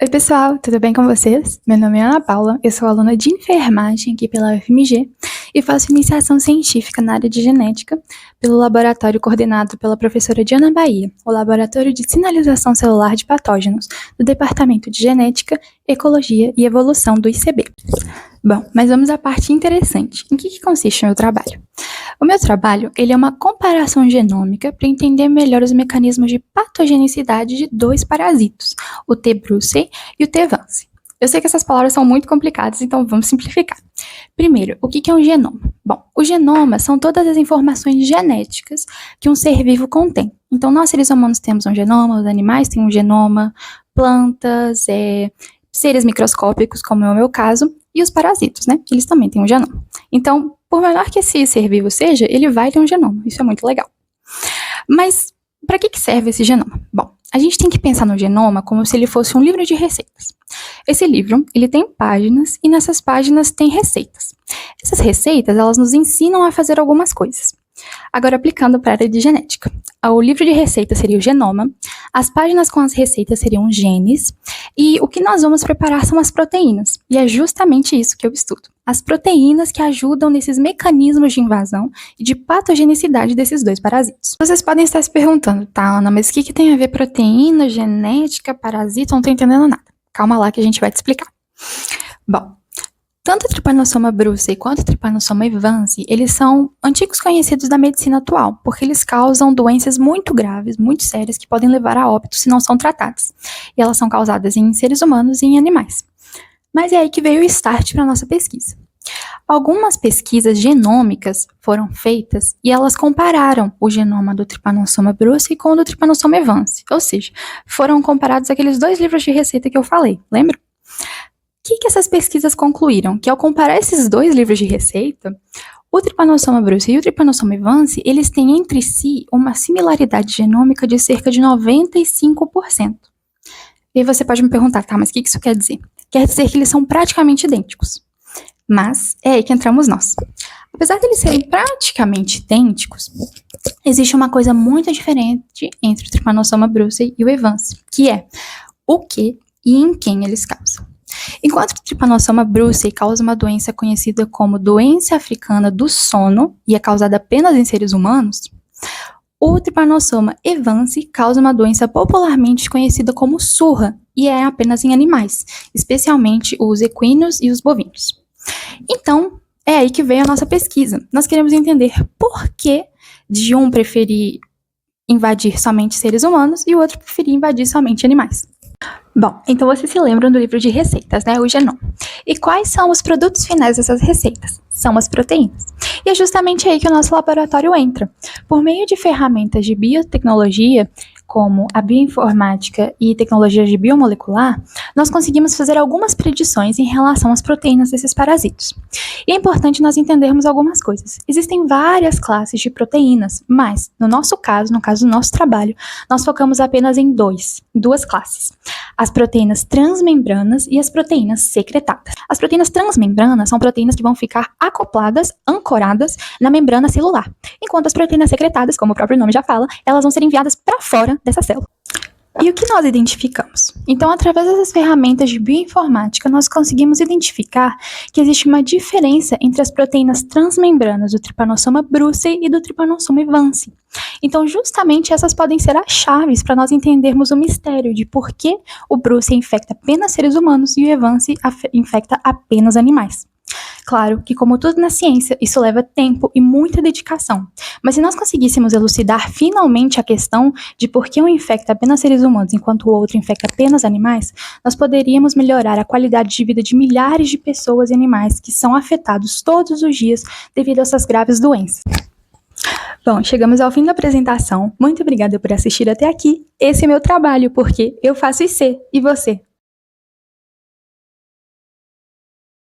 Oi, pessoal, tudo bem com vocês? Meu nome é Ana Paula, eu sou aluna de enfermagem aqui pela UFMG e faço iniciação científica na área de genética pelo laboratório coordenado pela professora Diana Bahia, o Laboratório de Sinalização Celular de Patógenos, do Departamento de Genética, Ecologia e Evolução do ICB. Bom, mas vamos à parte interessante. Em que consiste o meu trabalho? O meu trabalho, ele é uma comparação genômica para entender melhor os mecanismos de patogenicidade de dois parasitos, o T. brucei e o T. vance. Eu sei que essas palavras são muito complicadas, então vamos simplificar. Primeiro, o que é um genoma? Bom, o genoma são todas as informações genéticas que um ser vivo contém. Então, nós seres humanos temos um genoma, os animais têm um genoma, plantas, seres microscópicos, como é o meu caso, e os parasitos, né? Eles também têm um genoma. Então, por menor que esse ser vivo seja, ele vai ter um genoma. Isso é muito legal. Mas, para que serve esse genoma? Bom, a gente tem que pensar no genoma como se ele fosse um livro de receitas. Esse livro, ele tem páginas e nessas páginas tem receitas. Essas receitas, elas nos ensinam a fazer algumas coisas. Agora, aplicando para a área de genética. O livro de receitas seria o genoma, as páginas com as receitas seriam genes, e o que nós vamos preparar são as proteínas. E é justamente isso que eu estudo. As proteínas que ajudam nesses mecanismos de invasão e de patogenicidade desses dois parasitos. Vocês podem estar se perguntando, tá, Ana, mas o que tem a ver proteína, genética, parasita? Não tô entendendo nada. Calma lá que a gente vai te explicar. Bom, tanto o Trypanosoma brucei quanto o Trypanosoma evansi, eles são antigos conhecidos da medicina atual, porque eles causam doenças muito graves, muito sérias, que podem levar a óbito se não são tratadas. E elas são causadas em seres humanos e em animais. Mas é aí que veio o start para a nossa pesquisa. Algumas pesquisas genômicas foram feitas e elas compararam o genoma do Trypanosoma brucei com o do Trypanosoma evansi. Ou seja, foram comparados aqueles dois livros de receita que eu falei, lembra? O que essas pesquisas concluíram? Que ao comparar esses dois livros de receita, o Trypanosoma brucei e o Trypanosoma evansi, eles têm entre si uma similaridade genômica de cerca de 95%. E aí você pode me perguntar, tá, mas o que isso quer dizer? Quer dizer que eles são praticamente idênticos. Mas é aí que entramos nós. Apesar de eles serem praticamente idênticos, existe uma coisa muito diferente entre o Trypanosoma brucei e o evansi, que é o que e em quem eles causam. Enquanto o Trypanosoma brucei causa uma doença conhecida como doença africana do sono e é causada apenas em seres humanos, o Trypanosoma evansi causa uma doença popularmente conhecida como surra e é apenas em animais, especialmente os equinos e os bovinos. Então, é aí que veio a nossa pesquisa. Nós queremos entender por que de um preferir invadir somente seres humanos e o outro preferir invadir somente animais. Bom, então vocês se lembram do livro de receitas, né, o genoma. E quais são os produtos finais dessas receitas? São as proteínas. E é justamente aí que o nosso laboratório entra. Por meio de ferramentas de biotecnologia, como a bioinformática e tecnologias de biomolecular, nós conseguimos fazer algumas predições em relação às proteínas desses parasitos. E é importante nós entendermos algumas coisas. Existem várias classes de proteínas, mas, no nosso caso, no caso do nosso trabalho, nós focamos apenas em duas classes. As proteínas transmembranas e as proteínas secretadas. As proteínas transmembranas são proteínas que vão ficar acopladas, ancoradas na membrana celular, enquanto as proteínas secretadas, como o próprio nome já fala, elas vão ser enviadas para fora dessa célula. E o que nós identificamos? Então, através dessas ferramentas de bioinformática, nós conseguimos identificar que existe uma diferença entre as proteínas transmembranas do Trypanosoma brucei e do Trypanosoma evansi. Então, justamente essas podem ser as chaves para nós entendermos o mistério de por que o brucei infecta apenas seres humanos e o evansi infecta apenas animais. Claro que, como tudo na ciência, isso leva tempo e muita dedicação. Mas se nós conseguíssemos elucidar finalmente a questão de por que um infecta apenas seres humanos enquanto o outro infecta apenas animais, nós poderíamos melhorar a qualidade de vida de milhares de pessoas e animais que são afetados todos os dias devido a essas graves doenças. Bom, chegamos ao fim da apresentação. Muito obrigada por assistir até aqui. Esse é meu trabalho, porque eu faço IC. E você?